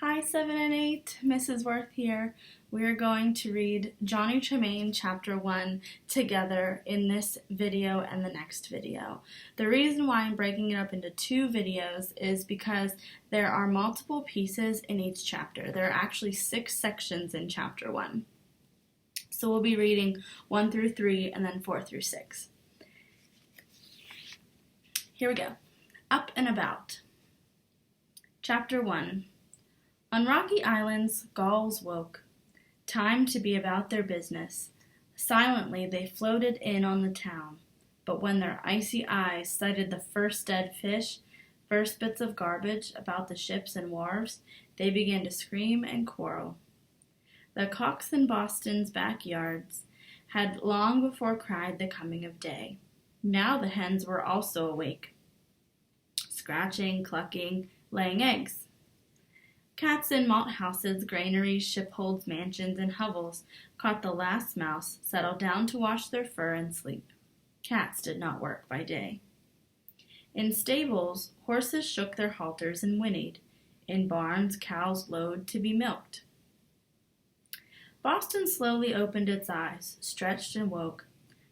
Hi 7 and 8, Mrs. Worth here. We are going to read Johnny Tremain Chapter 1 together in this video and the next video. The reason why I'm breaking it up into two videos is because there are multiple pieces in each chapter. There are actually 6 sections in Chapter 1. So we'll be reading 1 through 3 and then 4 through 6. Here we go. Up and About. Chapter 1. On rocky islands, gulls woke. Time to be about their business. Silently they floated in on the town, but when their icy eyes sighted the first dead fish, first bits of garbage about the ships and wharves, they began to scream and quarrel. The cocks in Boston's backyards had long before cried the coming of day. Now the hens were also awake, scratching, clucking, laying eggs. Cats in malt houses, granaries, shipholds, mansions, and hovels caught the last mouse, settled down to wash their fur and sleep. Cats did not work by day. In stables, horses shook their halters and whinnied. In barns, cows lowed to be milked. Boston slowly opened its eyes, stretched and woke.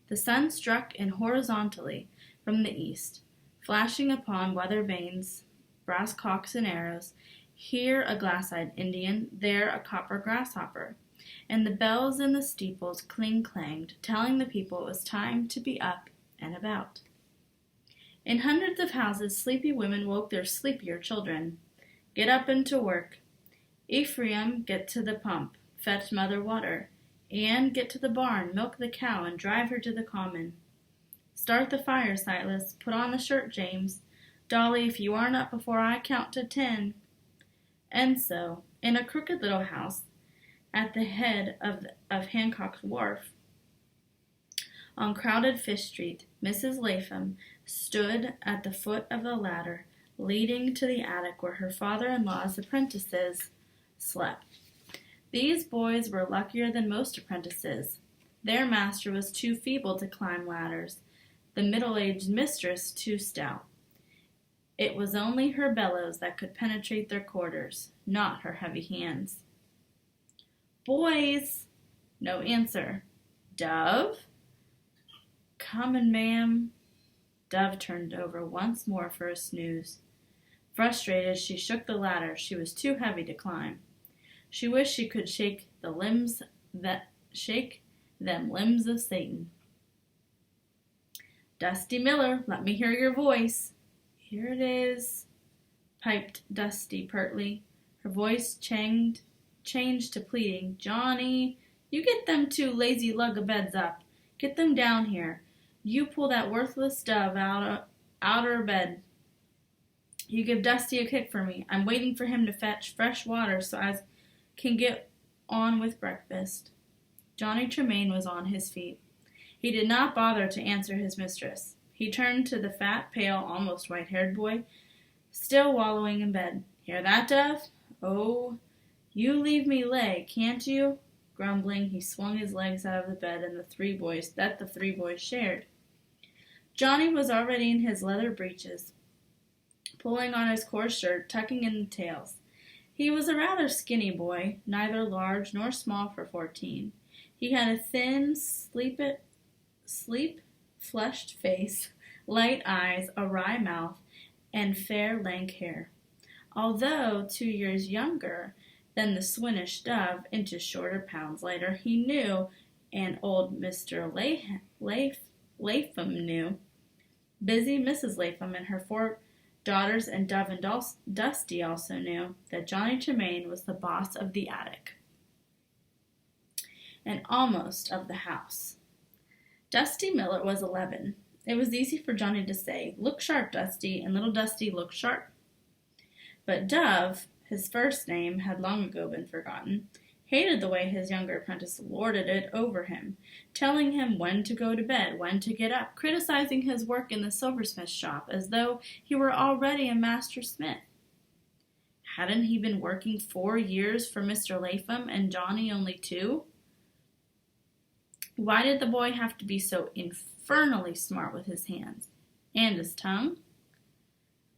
The sun struck in horizontally from the east, flashing upon weather vanes, brass cocks and arrows, here a glass-eyed Indian, there a copper grasshopper, and the bells in the steeples cling-clanged, telling the people it was time to be up and about. In hundreds of houses, sleepy women woke their sleepier children. Get up and to work. Ephraim, get to the pump, fetch mother water. Anne, get to the barn, milk the cow, and drive her to the common. Start the fire, Silas. Put on the shirt, James. Dolly, if you aren't up before I count to 10. And so, in a crooked little house at the head of Hancock's Wharf, on crowded Fish Street, Mrs. Lapham stood at the foot of the ladder leading to the attic where her father-in-law's apprentices slept. These boys were luckier than most apprentices. Their master was too feeble to climb ladders, the middle-aged mistress too stout. It was only her bellows that could penetrate their quarters, not her heavy hands. Boys! No answer. Dove? Comin', ma'am. Dove turned over once more for a snooze. Frustrated, she shook the ladder. She was too heavy to climb. She wished she could shake them limbs of Satan. Dusty Miller, let me hear your voice. Here it is, piped Dusty pertly. Her voice changed to pleading. Johnny, you get them 2 lazy lug-a-beds up. Get them down here. You pull that worthless Dove out her bed. You give Dusty a kick for me. I'm waiting for him to fetch fresh water so I can get on with breakfast. Johnny Tremain was on his feet. He did not bother to answer his mistress. He turned to the fat, pale, almost white-haired boy, still wallowing in bed. Hear that, Dove? Oh, you leave me lay, can't you? Grumbling, he swung his legs out of the bed and the three boys shared. Johnny was already in his leather breeches, pulling on his coarse shirt, tucking in the tails. He was a rather skinny boy, neither large nor small for 14. He had a thin, sleep-flushed face, light eyes, a wry mouth, and fair, lank hair. Although 2 years younger than the swinish Dove, inches shorter, pounds lighter, he knew, and old Mr. Lapham knew, busy Mrs. Lapham and her 4 daughters and Dove and Dusty also knew, that Johnny Tremain was the boss of the attic, and almost of the house. Dusty Miller was 11. It was easy for Johnny to say, "Look sharp, Dusty," and little Dusty looked sharp. But Dove, his first name, had long ago been forgotten, hated the way his younger apprentice lorded it over him, telling him when to go to bed, when to get up, criticizing his work in the silversmith's shop as though he were already a master smith. Hadn't he been working 4 years for Mr. Lapham and Johnny only 2? Why did the boy have to be so infernally smart with his hands? And his tongue?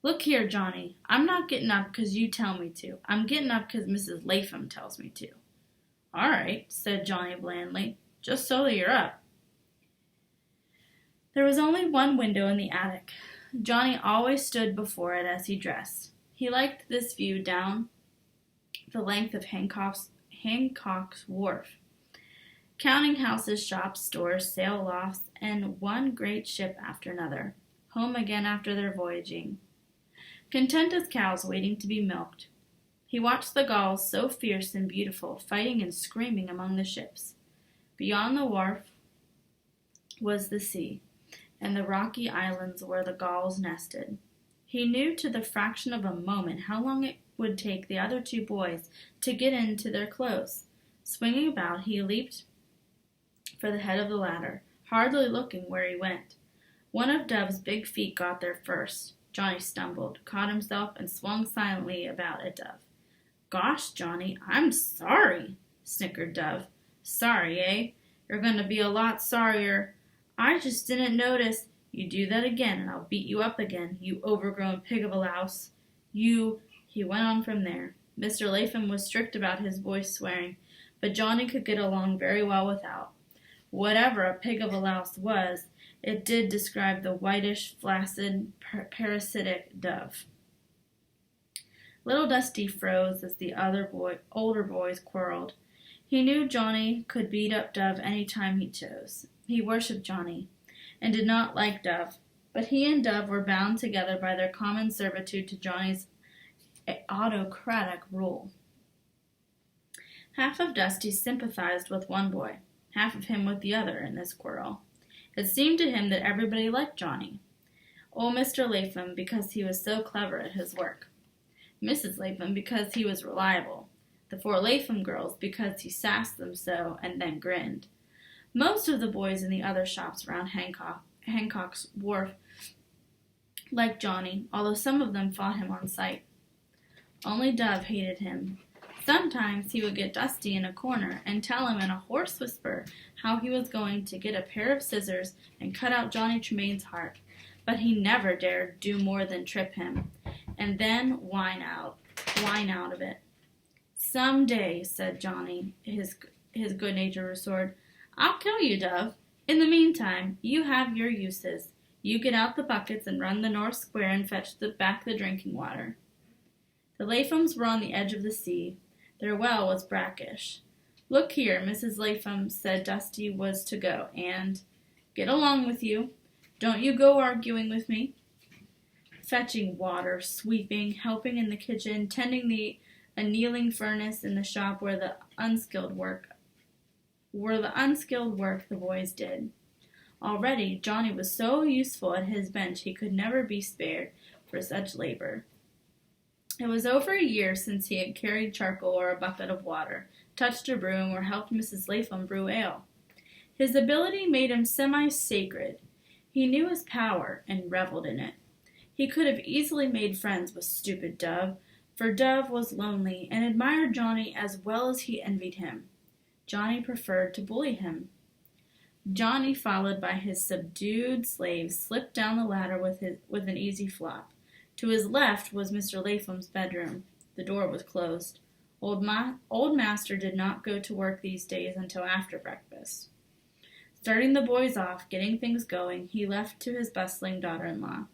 "Look here, Johnny, I'm not getting up because you tell me to. I'm getting up because Mrs. Latham tells me to." "All right," said Johnny blandly, "just so that you're up." There was only one window in the attic. Johnny always stood before it as he dressed. He liked this view down the length of Hancock's Wharf, counting houses, shops, stores, sail lofts, and one great ship after another, home again after their voyaging, content as cows waiting to be milked. He watched the gulls, so fierce and beautiful, fighting and screaming among the ships. Beyond the wharf was the sea, and the rocky islands where the gulls nested. He knew to the fraction of a moment how long it would take the other two boys to get into their clothes. Swinging about, he leaped for the head of the ladder, hardly looking where he went. One of Dove's big feet got there first. Johnny stumbled, caught himself, and swung silently about at Dove. "Gosh, Johnny, I'm sorry," snickered Dove. "Sorry, eh? You're going to be a lot sorrier. I just didn't notice. You do that again, and I'll beat you up again, you overgrown pig of a louse. You—" He went on from there. Mr. Latham was strict about his boys swearing, but Johnny could get along very well without. Whatever a pig of a louse was, it did describe the whitish, flaccid, parasitic Dove. Little Dusty froze as the older boys quarreled. He knew Johnny could beat up Dove any time he chose. He worshipped Johnny, and did not like Dove, but he and Dove were bound together by their common servitude to Johnny's autocratic rule. Half of Dusty sympathized with one boy, half of him with the other in this quarrel. It seemed to him that everybody liked Johnny. Old Mr. Latham because he was so clever at his work. Mrs. Latham because he was reliable. The 4 Latham girls because he sassed them so and then grinned. Most of the boys in the other shops around Hancock's Wharf liked Johnny, although some of them fought him on sight. Only Dove hated him. Sometimes he would get Dusty in a corner and tell him in a hoarse whisper how he was going to get a pair of scissors and cut out Johnny Tremain's heart, but he never dared do more than trip him, and then whine out of it. "Some day," said Johnny, his good-natured resort, "I'll kill you, Dove. In the meantime, you have your uses. You get out the buckets and run the North Square and fetch back the drinking water." The Lathams were on the edge of the sea. Their well was brackish. "Look here, Mrs. Latham said Dusty was to go, and get along with you. Don't you go arguing with me." Fetching water, sweeping, helping in the kitchen, tending the annealing furnace in the shop were the unskilled work the boys did. Already, Johnny was so useful at his bench he could never be spared for such labor. It was over a year since he had carried charcoal or a bucket of water, touched a broom, or helped Mrs. Latham brew ale. His ability made him semi-sacred. He knew his power and reveled in it. He could have easily made friends with stupid Dove, for Dove was lonely and admired Johnny as well as he envied him. Johnny preferred to bully him. Johnny, followed by his subdued slaves, slipped down the ladder with an easy flop. To his left was Mr. Latham's bedroom. The door was closed. Old Master did not go to work these days until after breakfast. Starting the boys off, getting things going, he left to his bustling daughter-in-law.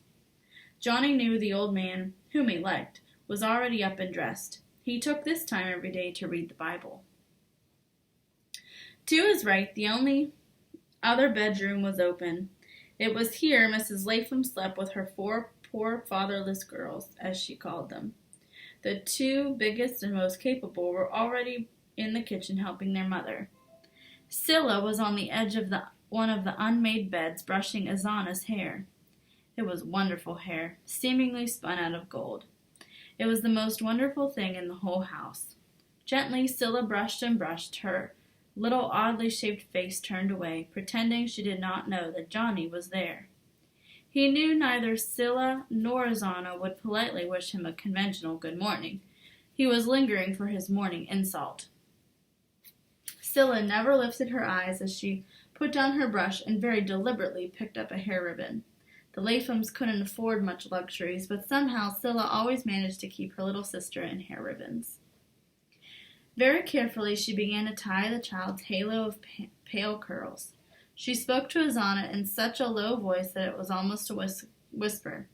Johnny knew the old man, whom he liked, was already up and dressed. He took this time every day to read the Bible. To his right, the only other bedroom was open. It was here Mrs. Latham slept with her 4 poor fatherless girls, as she called them. The 2 biggest and most capable were already in the kitchen helping their mother. Scylla was on the edge of one of the unmade beds brushing Azana's hair. It was wonderful hair, seemingly spun out of gold. It was the most wonderful thing in the whole house. Gently, Scylla brushed and brushed, her little oddly shaped face turned away, pretending she did not know that Johnny was there. He knew neither Scylla nor Azana would politely wish him a conventional good morning. He was lingering for his morning insult. Scylla never lifted her eyes as she put down her brush and very deliberately picked up a hair ribbon. The Lathams couldn't afford much luxuries, but somehow Scylla always managed to keep her little sister in hair ribbons. Very carefully she began to tie the child's halo of pale curls. She spoke to Azana in such a low voice that it was almost a whisper.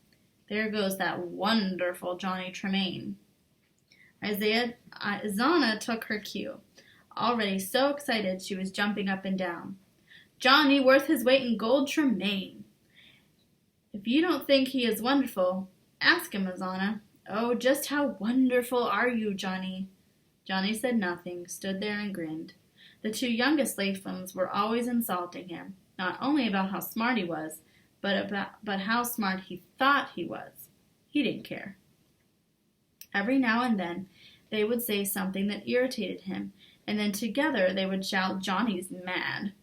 "There goes that wonderful Johnny Tremain." Azana took her cue. Already so excited she was jumping up and down. "Johnny worth his weight in gold Tremain. If you don't think he is wonderful, ask him, Azana." "Oh, just how wonderful are you, Johnny?" Johnny said nothing, stood there and grinned. The two youngest Lathams were always insulting him, not only about how smart he was, but how smart he thought he was. He didn't care. Every now and then they would say something that irritated him, and then together they would shout, "Johnny's mad."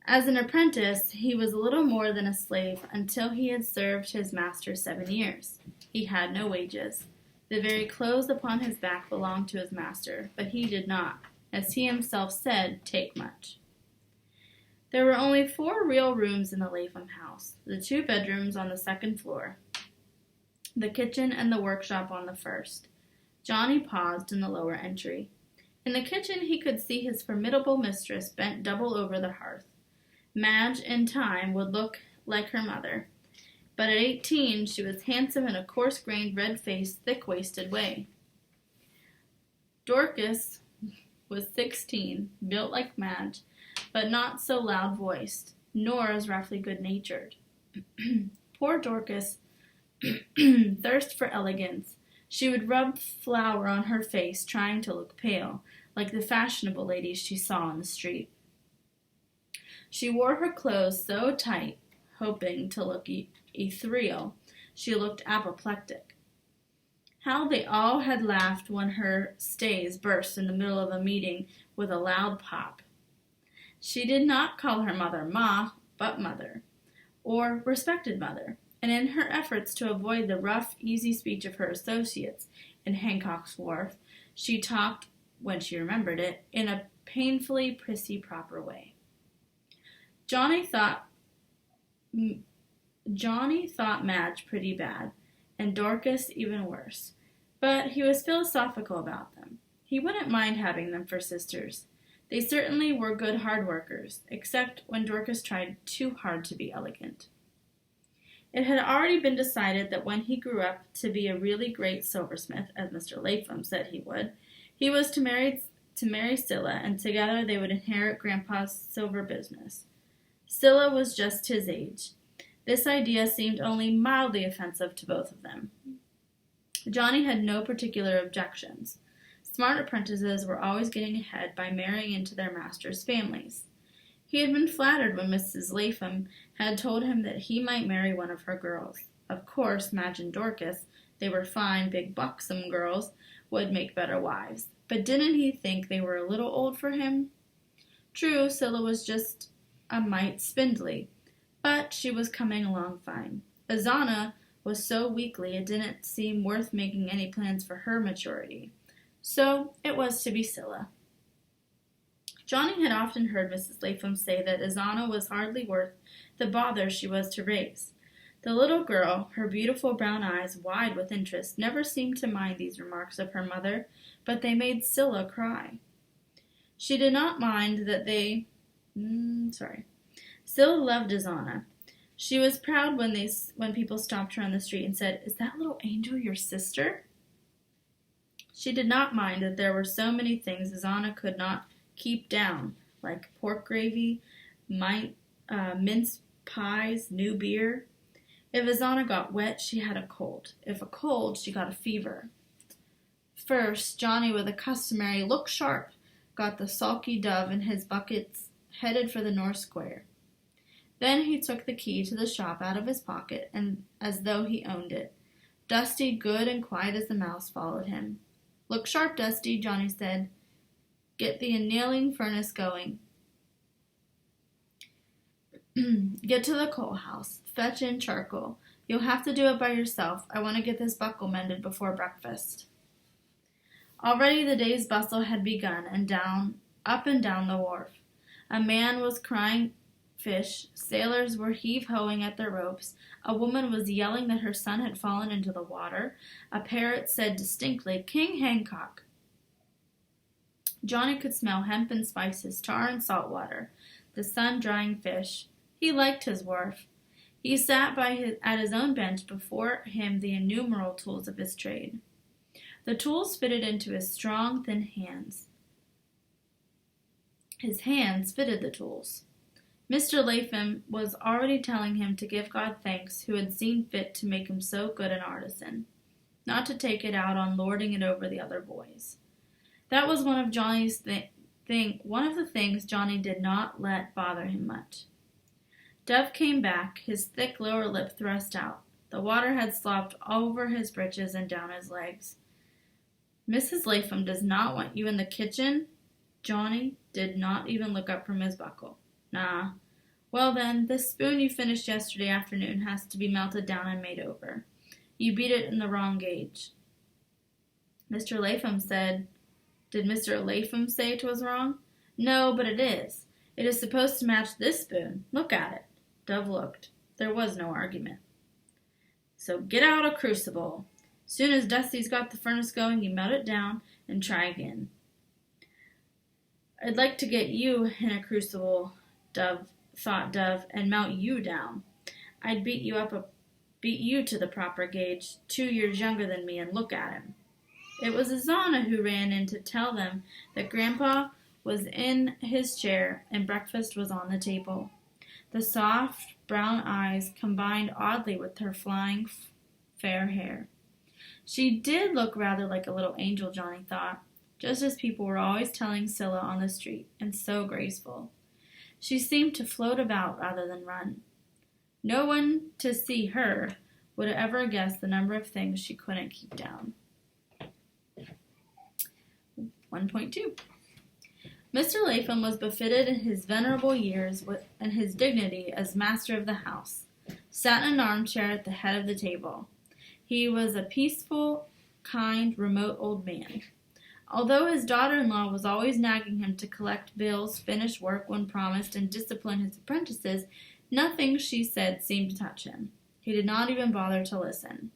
As an apprentice, he was little more than a slave until he had served his master 7 years. He had no wages. The very clothes upon his back belonged to his master, but he did not, as he himself said, take much. There were only 4 real rooms in the Latham house, the 2 bedrooms on the 2nd floor, the kitchen and the workshop on the 1st. Johnny paused in the lower entry. In the kitchen he could see his formidable mistress bent double over the hearth. Madge, in time, would look like her mother, but at 18 she was handsome in a coarse-grained, red-faced, thick-waisted way. Dorcas was 16, built like Madge, but not so loud-voiced, nor as roughly good-natured. Poor Dorcas thirsted for elegance. She would rub flour on her face, trying to look pale, like the fashionable ladies she saw on the street. She wore her clothes so tight, hoping to look ethereal, she looked apoplectic. How they all had laughed when her stays burst in the middle of a meeting with a loud pop. She did not call her mother Ma, but Mother, or respected Mother, and in her efforts to avoid the rough, easy speech of her associates in Hancock's Wharf, she talked, when she remembered it, in a painfully prissy proper way. Johnny thought Madge pretty bad, and Dorcas even worse, but he was philosophical about them. He wouldn't mind having them for sisters. They certainly were good hard workers, except when Dorcas tried too hard to be elegant. It had already been decided that when he grew up to be a really great silversmith, as Mr. Latham said he was to marry Scylla, and together they would inherit Grandpa's silver business. Scylla was just his age. This idea seemed only mildly offensive to both of them. Johnny had no particular objections. Smart apprentices were always getting ahead by marrying into their masters' families. He had been flattered when Mrs. Latham had told him that he might marry one of her girls. Of course, Madge and Dorcas, they were fine, big, buxom girls, would make better wives. But didn't he think they were a little old for him? True, Scylla was just a mite spindly, but she was coming along fine. Azana was so weakly it didn't seem worth making any plans for her maturity. So it was to be Scylla. Johnny had often heard Mrs. Latham say that Azana was hardly worth the bother she was to raise. The little girl, her beautiful brown eyes wide with interest, never seemed to mind these remarks of her mother, but they made Scylla cry. She did not mind that Scylla loved Azana. She was proud when people stopped her on the street and said, "Is that little angel your sister?" She did not mind that there were so many things Azana could not keep down, like pork gravy, mince pies, new beer. If Azana got wet, she had a cold. If a cold, she got a fever. First, Johnny, with a customary "look sharp," got the sulky dove in his buckets, headed for the North Square. Then he took the key to the shop out of his pocket, and as though he owned it. Dusty, good and quiet as a mouse, followed him. "Look sharp, Dusty," Johnny said. "Get the annealing furnace going. Get to the coal house. Fetch in charcoal. You'll have to do it by yourself. I want to get this buckle mended before breakfast." Already the day's bustle had begun, and up and down the wharf. A man was crying fish, sailors were heave-hoing at their ropes, a woman was yelling that her son had fallen into the water, a parrot said distinctly, "King Hancock." Johnny could smell hemp and spices, tar and salt water, the sun drying fish. He liked his wharf. He sat at his own bench, before him the innumerable tools of his trade. The tools fitted into his strong, thin hands. His hands fitted the tools. Mr. Lapham was already telling him to give God thanks who had seen fit to make him so good an artisan, not to take it out on lording it over the other boys. That was one of the things Johnny did not let bother him much. Dove came back, his thick lower lip thrust out. The water had slopped over his breeches and down his legs. "Mrs. Lapham does not want you in the kitchen?" Johnny did not even look up from his buckle. "Nah." "Well then, this spoon you finished yesterday afternoon has to be melted down and made over. You beat it in the wrong gauge." Mr. Lapham said, "Did Mr. Lapham say 'twas wrong?" "No, but it is. It is supposed to match this spoon. Look at it." Dove looked. There was no argument. "So get out a crucible. Soon as Dusty's got the furnace going, you melt it down and try again." "I'd like to get you in a crucible," thought Dove, "and melt you down. I'd beat you to the proper gauge, 2 years younger than me, and look at him." It was Azana who ran in to tell them that Grandpa was in his chair and breakfast was on the table. The soft brown eyes combined oddly with her flying fair hair. She did look rather like a little angel, Johnny thought, just as people were always telling Scylla on the street, and so graceful. She seemed to float about rather than run. No one to see her would ever guess the number of things she couldn't keep down. 1.2 Mr. Lapham was befitted in his venerable years and his dignity as master of the house, sat in an armchair at the head of the table. He was a peaceful, kind, remote old man. Although his daughter-in-law was always nagging him to collect bills, finish work when promised, and discipline his apprentices, nothing she said seemed to touch him. He did not even bother to listen.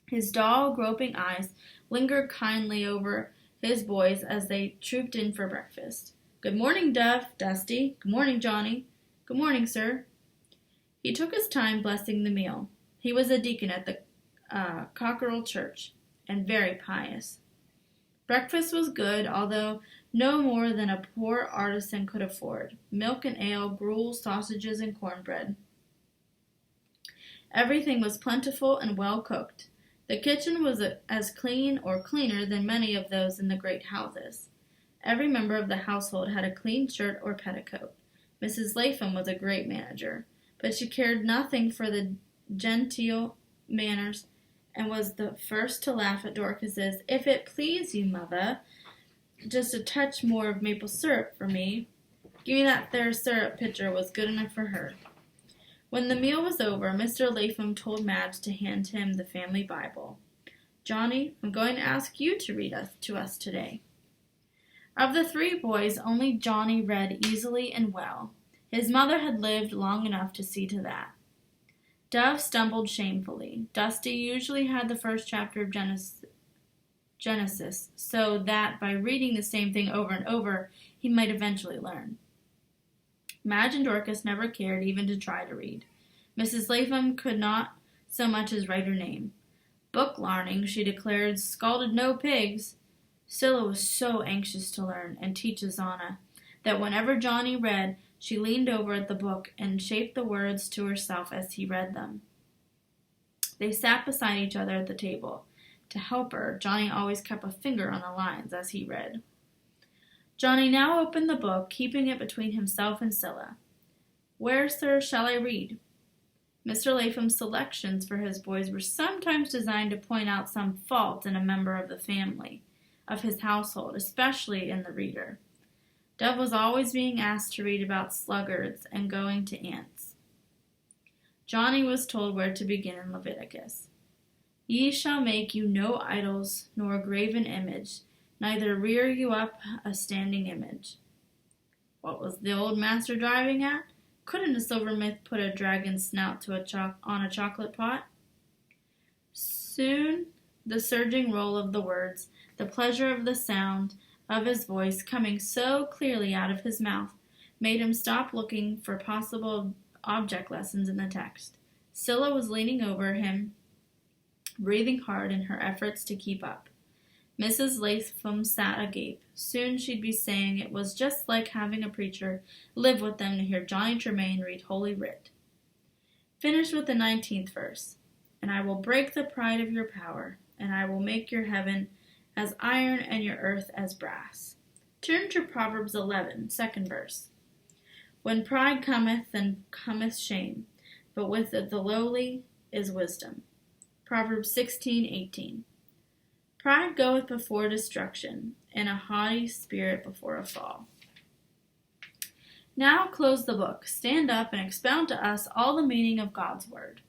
His dull, groping eyes lingered kindly over his boys as they trooped in for breakfast. "Good morning, Dusty. Good morning, Johnny." "Good morning, sir." He took his time blessing the meal. He was a deacon at the Cockerel Church, and very pious. Breakfast was good, although no more than a poor artisan could afford. Milk and ale, gruel, sausages, and cornbread. Everything was plentiful and well cooked. The kitchen was as clean or cleaner than many of those in the great houses. Every member of the household had a clean shirt or petticoat. Mrs. Lapham was a great manager, but she cared nothing for the genteel manners, and was the first to laugh at Dorcas's, "If it please you, mother, just a touch more of maple syrup for me." "Give me that there syrup pitcher," was good enough for her. When the meal was over, Mr. Lapham told Madge to hand him the family Bible. "Johnny, I'm going to ask you to read to us today." Of the 3 boys, only Johnny read easily and well. His mother had lived long enough to see to that. Dove stumbled shamefully. Dusty usually had the first chapter of Genesis, so that by reading the same thing over and over, he might eventually learn. Madge and Dorcas never cared even to try to read. Mrs. Lapham could not so much as write her name. Book larning, she declared, scalded no pigs. Scylla was so anxious to learn and teach Azana that whenever Johnny read, she leaned over at the book and shaped the words to herself as he read them. They sat beside each other at the table. To help her, Johnny always kept a finger on the lines as he read. Johnny now opened the book, keeping it between himself and Scylla. "Where, sir, shall I read?" Mr. Lapham's selections for his boys were sometimes designed to point out some fault in a member of the family, of his household, especially in the reader. Dove was always being asked to read about sluggards and going to ants. Johnny was told where to begin in Leviticus. "Ye shall make you no idols, nor graven image, neither rear you up a standing image." What was the old master driving at? Couldn't a silversmith put a dragon's snout on a chocolate pot? Soon the surging roll of the words, the pleasure of the sound of his voice coming so clearly out of his mouth, made him stop looking for possible object lessons in the text. Scylla was leaning over him, breathing hard in her efforts to keep up. Mrs. Latham sat agape. Soon she'd be saying it was just like having a preacher live with them to hear Johnny Tremain read Holy Writ. Finish with the 19th verse. And I will break the pride of your power, and I will make your heaven as iron and your earth as brass. Turn to Proverbs 11, 2nd verse. When pride cometh, then cometh shame, but with the lowly is wisdom. Proverbs 16:18. Pride goeth before destruction, and a haughty spirit before a fall. Now close the book, stand up, and expound to us all the meaning of God's word.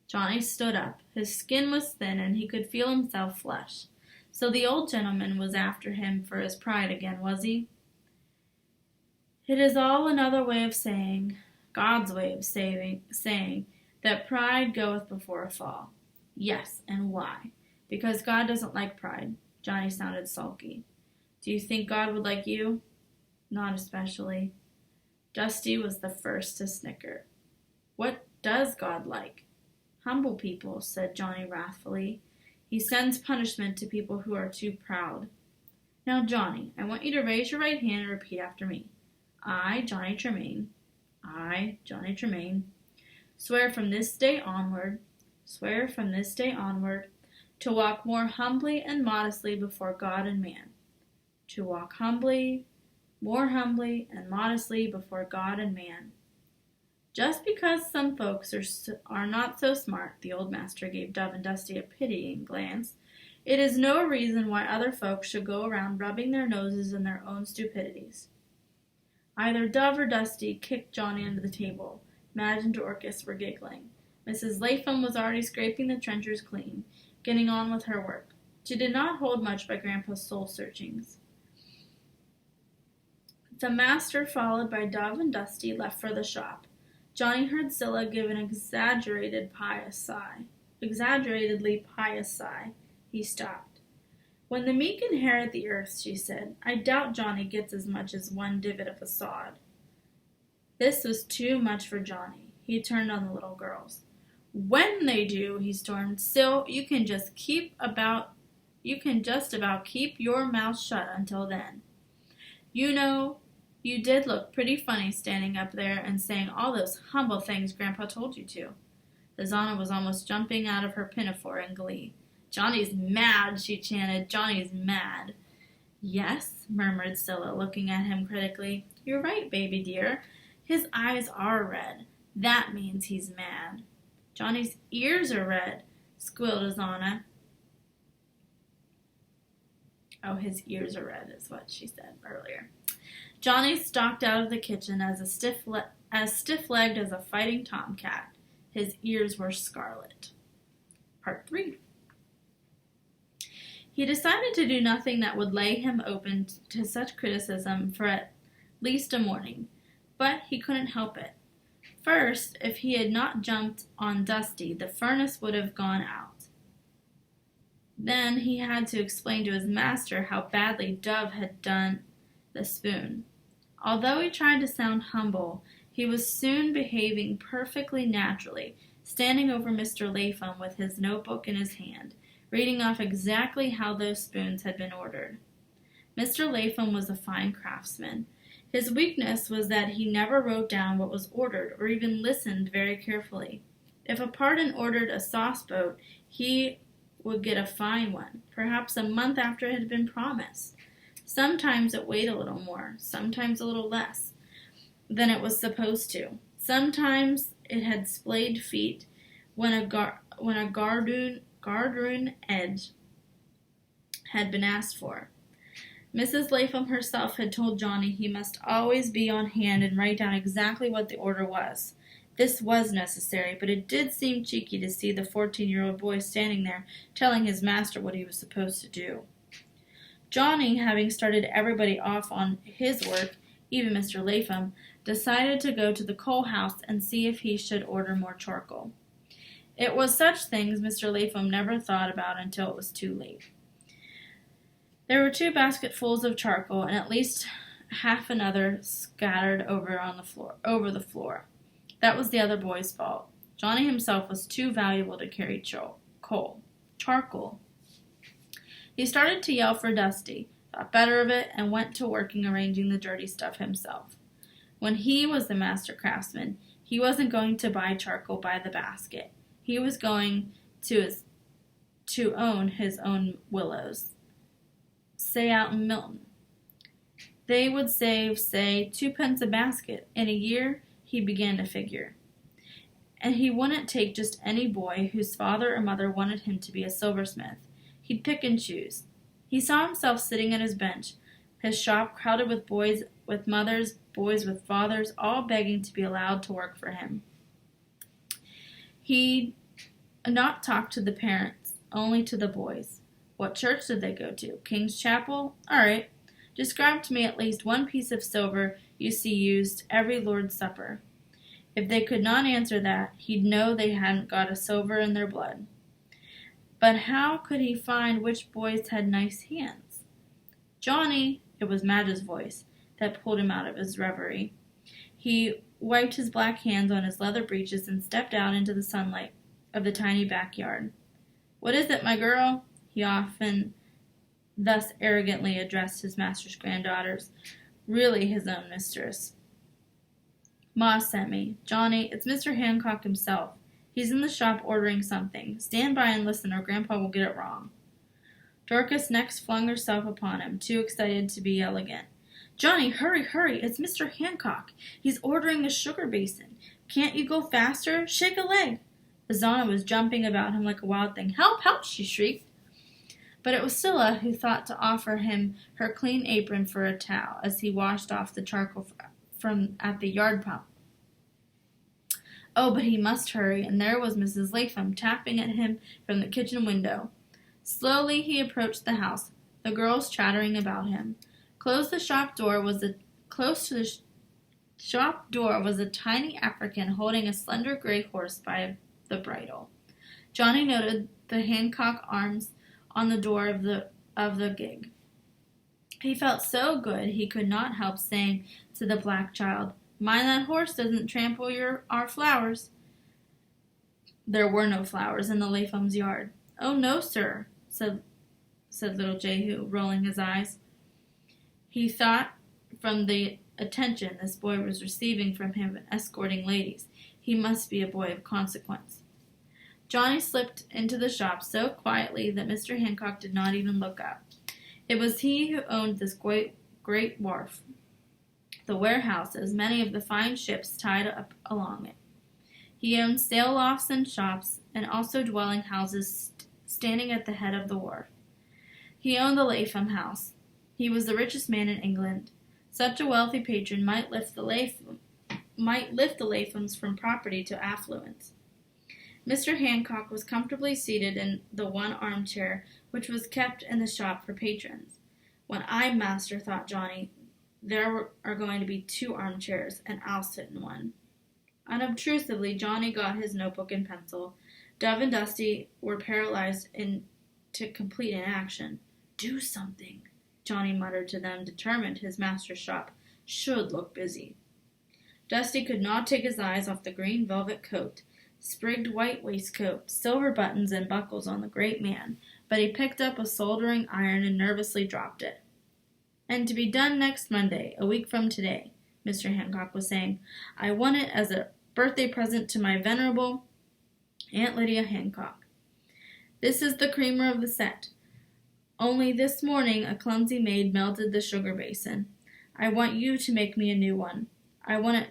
Johnny stood up. His skin was thin, and he could feel himself flush. So the old gentleman was after him for his pride again, was he? It is all another way of saying, God's way of saying, that pride goeth before a fall. Yes, and why? Because God doesn't like pride. Johnny sounded sulky. Do you think God would like you? Not especially. Dusty was the first to snicker. What does God like? Humble people, said Johnny wrathfully. He sends punishment to people who are too proud. Now, Johnny, I want you to raise your right hand and repeat after me. I, Johnny Tremain, swear from this day onward, to walk more humbly and modestly before God and man. To walk more humbly and modestly before God and man. Just because some folks are not so smart, the old master gave Dove and Dusty a pitying glance, it is no reason why other folks should go around rubbing their noses in their own stupidities. Either Dove or Dusty kicked Johnny under the table. Madge and Dorcas were giggling. Mrs. Latham was already scraping the trenchers clean, getting on with her work. She did not hold much by Grandpa's soul-searchings. The master, followed by Dove and Dusty, left for the shop. Johnny heard Scylla give an exaggeratedly pious sigh. He stopped. When the meek inherit the earth, she said, I doubt Johnny gets as much as one divot of a sod. This was too much for Johnny. He turned on the little girls. When they do, he stormed, still, you can just about keep your mouth shut until then. You know, you did look pretty funny standing up there and saying all those humble things Grandpa told you to. The Zana was almost jumping out of her pinafore in glee. Johnny's mad, she chanted. Johnny's mad. Yes, murmured Scylla, looking at him critically. You're right, baby dear. His eyes are red. That means he's mad. Johnny's ears are red, squealed Zana. Oh, his ears are red is what she said earlier. Johnny stalked out of the kitchen as stiff-legged as a fighting tomcat. His ears were scarlet. Part 3. He decided to do nothing that would lay him open to such criticism for at least a morning, but he couldn't help it. First, if he had not jumped on Dusty, the furnace would have gone out. Then he had to explain to his master how badly Dove had done the spoon. Although he tried to sound humble, he was soon behaving perfectly naturally, standing over Mr. Latham with his notebook in his hand, reading off exactly how those spoons had been ordered. Mr. Latham was a fine craftsman. His weakness was that he never wrote down what was ordered or even listened very carefully. If a pardon ordered a sauce boat, he would get a fine one, perhaps a month after it had been promised. Sometimes it weighed a little more, sometimes a little less than it was supposed to. Sometimes it had splayed feet when a gardoon edge had been asked for. Mrs. Latham herself had told Johnny he must always be on hand and write down exactly what the order was. This was necessary, but it did seem cheeky to see the 14-year-old boy standing there telling his master what he was supposed to do. Johnny, having started everybody off on his work, even Mr. Latham, decided to go to the coal house and see if he should order more charcoal. It was such things Mr. Latham never thought about until it was too late. There were 2 basketfuls of charcoal and at least half another scattered over the floor. That was the other boy's fault. Johnny himself was too valuable to carry charcoal. He started to yell for Dusty, thought better of it, and went to working arranging the dirty stuff himself. When he was the master craftsman, he wasn't going to buy charcoal by the basket. He was going to own his own willows, say out in Milton. They would save, say, 2 pence a basket. In a year, he began to figure. And he wouldn't take just any boy whose father or mother wanted him to be a silversmith. He'd pick and choose. He saw himself sitting at his bench, his shop crowded with boys with mothers, boys with fathers, all begging to be allowed to work for him. He'd not talk to the parents, only to the boys. What church did they go to? King's Chapel? All right. Describe to me at least 1 piece of silver you see used every Lord's Supper. If they could not answer that, he'd know they hadn't got a silver in their blood. But how could he find which boys had nice hands? Johnny, it was Madge's voice that pulled him out of his reverie. He wiped his black hands on his leather breeches and stepped out into the sunlight of the tiny backyard. What is it, my girl? He often thus arrogantly addressed his master's granddaughters, really his own mistress. Ma sent me. Johnny, it's Mr. Hancock himself. He's in the shop ordering something. Stand by and listen, or Grandpa will get it wrong. Dorcas next flung herself upon him, too excited to be elegant. Johnny, hurry, hurry, it's Mr. Hancock. He's ordering a sugar basin. Can't you go faster? Shake a leg. Azana was jumping about him like a wild thing. Help, help, she shrieked. But it was Scylla who thought to offer him her clean apron for a towel as he washed off the charcoal from at the yard pump. Oh, but he must hurry, and there was Mrs. Latham tapping at him from the kitchen window. Slowly he approached the house, the girls chattering about him. Close to the shop door was a tiny African holding a slender gray horse by the bridle. Johnny noted the Hancock arms on the door of the gig. He felt so good he could not help saying to the black child, Mind that horse doesn't trample our flowers. There were no flowers in the Latham's yard. Oh, no, sir, said little Jehu, rolling his eyes. He thought from the attention this boy was receiving from him in escorting ladies, he must be a boy of consequence. Johnny slipped into the shop so quietly that Mr. Hancock did not even look up. It was he who owned this great wharf, the warehouses, many of the fine ships tied up along it. He owned sail lofts and shops, and also dwelling houses standing at the head of the wharf. He owned the Latham house. He was the richest man in England. Such a wealthy patron might lift the Lathams from poverty to affluence. Mr. Hancock was comfortably seated in the one armchair which was kept in the shop for patrons. When I'm master, thought Johnny, there are going to be 2 armchairs, and I'll sit in one. Unobtrusively, Johnny got his notebook and pencil. Dove and Dusty were paralyzed to complete inaction. Do something, Johnny muttered to them, determined his master's shop should look busy. Dusty could not take his eyes off the green velvet coat, sprigged white waistcoat, silver buttons and buckles on the great man, but he picked up a soldering iron and nervously dropped it. And to be done next Monday, a week from today, Mr. Hancock was saying. I want it as a birthday present to my venerable Aunt Lydia Hancock. This is the creamer of the set. Only this morning a clumsy maid melted the sugar basin. I want you to make me a new one. I want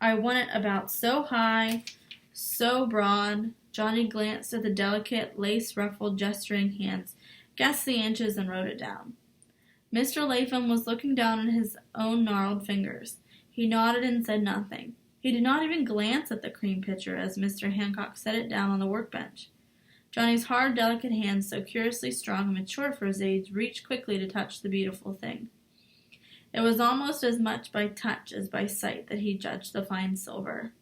it about so high, so broad. Johnny glanced at the delicate, lace-ruffled, gesturing hands, guessed the inches, and wrote it down. Mr. Latham was looking down at his own gnarled fingers. He nodded and said nothing. He did not even glance at the cream pitcher as Mr. Hancock set it down on the workbench. Johnny's hard, delicate hands, so curiously strong and mature for his age, reached quickly to touch the beautiful thing. It was almost as much by touch as by sight that he judged the fine silver.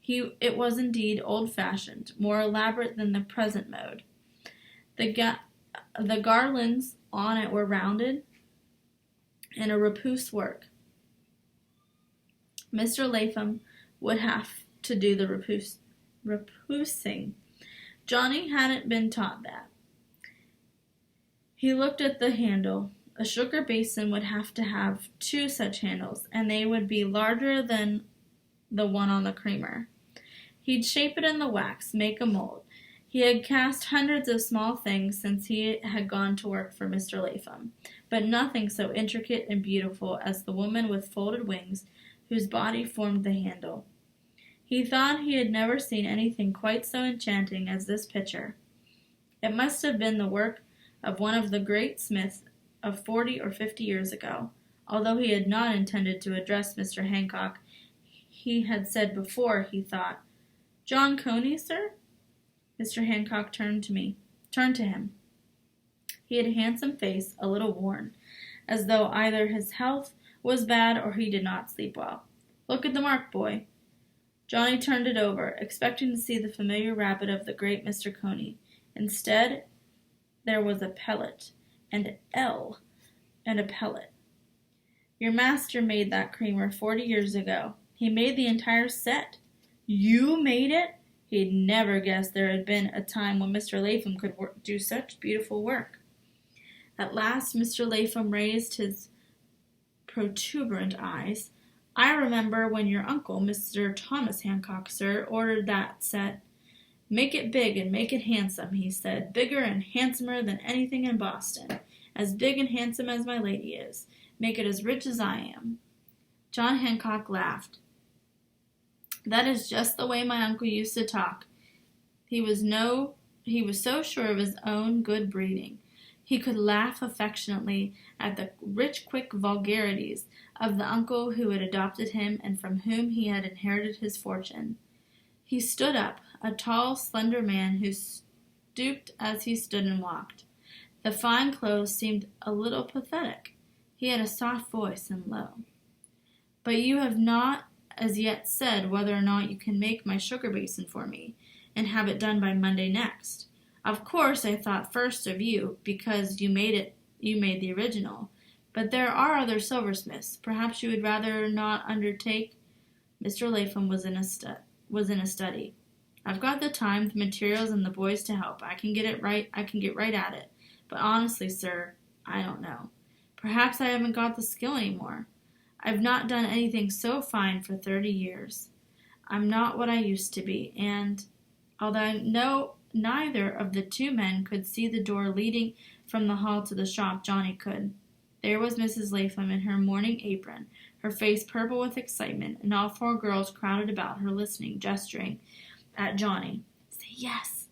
It was indeed old-fashioned, more elaborate than the present mode. The garlands on it were rounded and a repousse work. Mr. Latham would have to do the repoussing. Johnny hadn't been taught that. He looked at the handle. A sugar basin would have to have 2 such handles, and they would be larger than the one on the creamer. He'd shape it in the wax, make a mold. He had cast hundreds of small things since he had gone to work for Mr. Latham, but nothing so intricate and beautiful as the woman with folded wings whose body formed the handle. He thought he had never seen anything quite so enchanting as this picture. It must have been the work of one of the great smiths of 40 or 50 years ago. Although he had not intended to address Mr. Hancock, he had said before, he thought, "John Coney, sir?" Mr. Hancock turned to him. He had a handsome face, a little worn, as though either his health was bad or he did not sleep well. "Look at the mark, boy." Johnny turned it over, expecting to see the familiar rabbit of the great Mr. Coney. Instead, there was a pellet, and L, and a pellet. "Your master made that creamer 40 years ago. He made the entire set." "You made it?" He'd never guessed there had been a time when Mr. Latham could do such beautiful work. At last Mr. Latham raised his protuberant eyes. "I remember when your uncle, Mr. Thomas Hancock, sir, ordered that set. 'Make it big and make it handsome,' he said, 'bigger and handsomer than anything in Boston. As big and handsome as my lady is. Make it as rich as I am.'" John Hancock laughed. "That is just the way my uncle used to talk. He was so sure of his own good breeding. He could laugh affectionately at the rich, quick vulgarities of the uncle who had adopted him and from whom he had inherited his fortune. He stood up, a tall, slender man who stooped as he stood and walked. The fine clothes seemed a little pathetic. He had a soft voice and low. "But you have not as yet said whether or not you can make my sugar basin for me, and have it done by Monday next. Of course I thought first of you, because you made the original. But there are other silversmiths. Perhaps you would rather not undertake." Mr. Latham was in a study. "I've got the time, the materials, and the boys to help. I can get right at it. But honestly, sir, I don't know. Perhaps I haven't got the skill any more. I've not done anything so fine for 30 years. I'm not what I used to be, and although I know neither of the 2 men could see the door leading from the hall to the shop, Johnny could. There was Mrs. Latham in her morning apron, her face purple with excitement, and all 4 girls crowded about her, listening, gesturing at Johnny. "Say yes."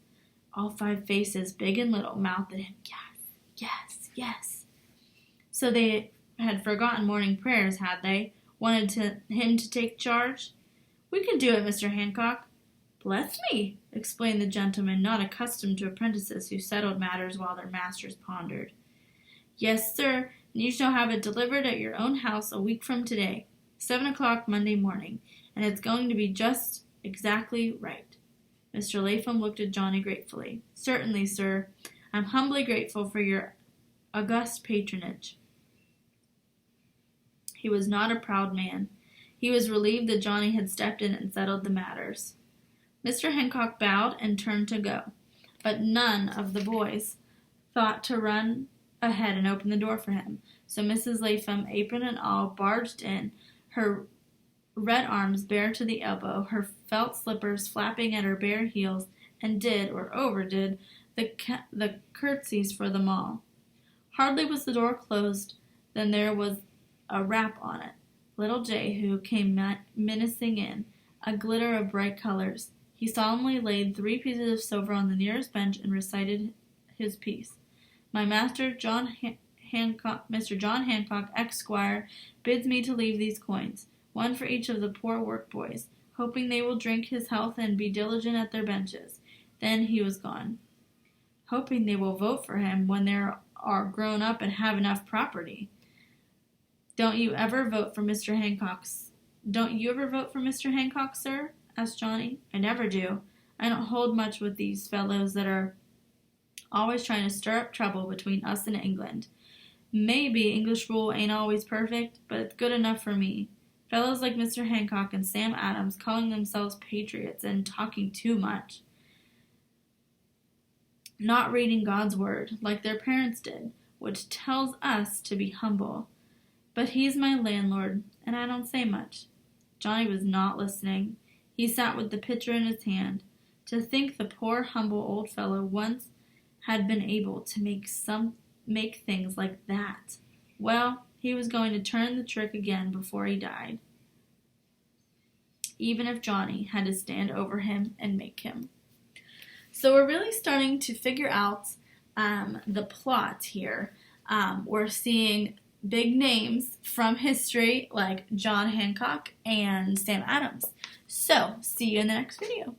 All 5 faces, big and little, mouthed at him, "Yes, yes, yes." So they had forgotten morning prayers, had they? Wanted him to take charge? "We can do it, Mr. Hancock." "Bless me," explained the gentleman, not accustomed to apprentices who settled matters while their masters pondered. "Yes, sir, and you shall have it delivered at your own house a week from today, 7 o'clock Monday morning, and it's going to be just exactly right." Mr. Latham looked at Johnny gratefully. "Certainly, sir. I'm humbly grateful for your august patronage." He was not a proud man. He was relieved that Johnny had stepped in and settled the matters. Mr. Hancock bowed and turned to go, but none of the boys thought to run ahead and open the door for him. So Mrs. Latham, apron and all, barged in, her red arms bare to the elbow, her felt slippers flapping at her bare heels, and did, or overdid, the curtsies for them all. Hardly was the door closed than there was a rap on it. Little Jay, who came menacing in, a glitter of bright colors. He solemnly laid 3 pieces of silver on the nearest bench and recited his piece. "My master, Mr. John Hancock, Esquire, bids me to leave these coins, 1 for each of the poor work boys, hoping they will drink his health and be diligent at their benches." Then he was gone. "Hoping they will vote for him when they are grown up and have enough property." Don't you ever vote for Mr. Hancock, sir? Asked Johnny. I never do. I don't hold much with these fellows that are always trying to stir up trouble between us and England. Maybe English rule ain't always perfect, but it's good enough for me. Fellows like Mr. Hancock and Sam Adams calling themselves patriots and talking too much. Not reading God's word like their parents did, which tells us to be humble. But he's my landlord, and I don't say much. Johnny was not listening. He sat with the pitcher in his hand. To think the poor, humble old fellow once had been able to make things like that. Well, he was going to turn the trick again before he died, even if Johnny had to stand over him and make him. So we're really starting to figure out the plot here. We're seeing big names from history like John Hancock and Sam Adams. So, see you in the next video.